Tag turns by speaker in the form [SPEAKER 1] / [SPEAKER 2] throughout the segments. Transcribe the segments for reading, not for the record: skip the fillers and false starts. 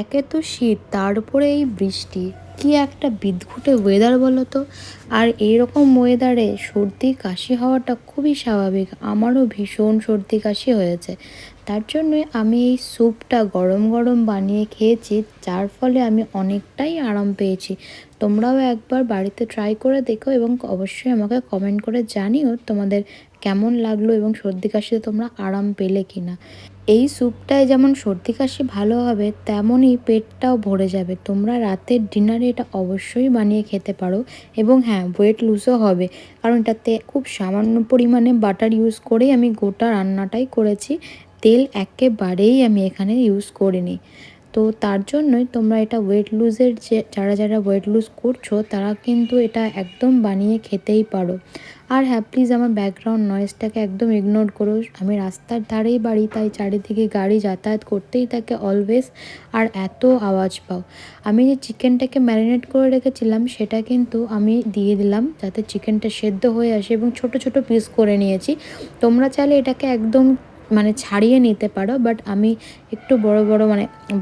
[SPEAKER 1] একে তো শীত, তার উপরে এই বৃষ্টি, কি একটা বিদঘুটে ওয়েদার বলো তো। আর এইরকম ওয়েদারে সর্দি কাশি হওয়াটা খুবই স্বাভাবিক। আমারও ভীষণ সর্দি কাশি হয়েছে। তার জন্যই আমি এই স্যুপটা গরম গরম বানিয়ে খেয়েছি, যার ফলে আমি অনেকটাই আরাম পেয়েছি। তোমরাও একবার বাড়িতে ট্রাই করে দেখো এবং অবশ্যই আমাকে কমেন্ট করে জানিও তোমাদের কেমন লাগলো এবং সর্দি কাশিতে তোমরা আরাম পেলে কিনা। এই স্যুপটায় যেমন সর্দি কাশি ভালো হবে, তেমনই পেটটাও ভরে যাবে। তোমরা রাতের ডিনারে এটা অবশ্যই বানিয়ে খেতে পারো। এবং হ্যাঁ, ওয়েট লুজও হবে, কারণ এটাতে খুব সামান্য পরিমাণে বাটার ইউজ করেই আমি গোটা রান্নাটাই করেছি। তেল একেবারেই আমি এখানে ইউজ করিনি। তো তার জন্যই তোমরা এটা ওয়েট লুজের যারা যারা ওয়েট লুজ করছো, তারা কিন্তু এটা একদম বানিয়ে খেতেই পারো। আর হ্যাঁ, প্লিজ আমার ব্যাকগ্রাউন্ড নয়েজটাকে একদম ইগনোর করো। আমি রাস্তার ধারেই বাড়ি, তাই চারিদিকে গাড়ি যাতায়াত করতেই থাকে অলওয়েজ। আর এত আওয়াজ পাও। আমি যে চিকেনটাকে ম্যারিনেট করে রেখেছিলাম, সেটা কিন্তু আমি দিয়ে দিলাম যাতে চিকেনটা সেদ্ধ হয়ে আসে, এবং ছোট ছোট পিস করে নিয়েছি। তোমরা চাইলে এটাকে একদম ছাড়িয়ে নিতে পারো, বাট আমি একটু বড় বড়,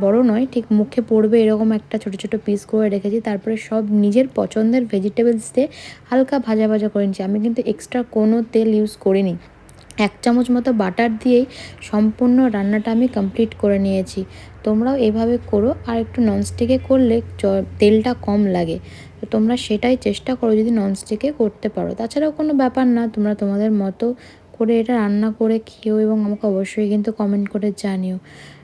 [SPEAKER 1] বড় নয়, ঠিক মুখে পড়বে এরকম একটা ছোট ছোট পিস করে রেখেছি। তারপরে সব নিজের পছন্দের ভেজিটেবলস দিয়ে হালকা ভাজা ভাজা করে নিচ্ছি। আমি কিন্তু এক্সট্রা কোনো তেল ইউজ করিনি। 1 চামচ মতো বাটার দিয়েই সম্পূর্ণ রান্নাটা আমি কমপ্লিট করে নিয়েছি। তোমরাও এভাবে করো। আর একটু ননস্টিকে করলে তেলটা কম লাগে, তো তোমরা সেটাই চেষ্টা করো যদি ননস্টিকে করতে পারো। তাছাড়াও কোনো ব্যাপার না, তোমরা তোমাদের মতো করে এটা রান্না করে খেও এবং আমাকে অবশ্যই কিন্তু কমেন্ট করে জানিও।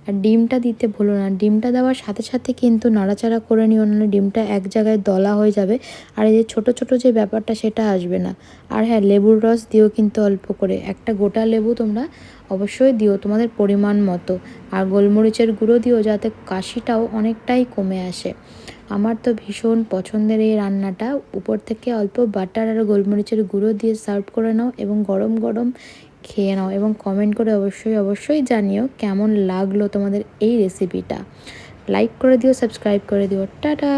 [SPEAKER 1] আর ডিমটা দিতে ভুলো না। ডিমটা দেওয়ার সাথে সাথে কিন্তু নাড়াচাড়া করে নিও, নাহলে ডিমটা এক জায়গায় দলা হয়ে যাবে, আর এই যে ছোটো ছোটো যে ব্যাপারটা সেটা আসবে না। আর হ্যাঁ, লেবুর রস দিও কিন্তু অল্প করে, একটা গোটা লেবু তোমরা অবশ্যই দিও তোমাদের পরিমাণ মতো। আর গোলমরিচের গুঁড়ো দিও, যাতে কাশিটাও অনেকটাই কমে আসে। আমার তো ভীষণ পছন্দের এই রান্নাটা। উপর থেকে অল্প বাটার আর গোলমরিচের গুঁড়ো দিয়ে সার্ভ করে নাও এবং গরম গরম খেয়ে নাও, এবং কমেন্ট করে অবশ্যই অবশ্যই জানিও কেমন লাগলো তোমাদের এই রেসিপিটা। লাইক করে দিও, সাবস্ক্রাইব করে দিও। টাটা।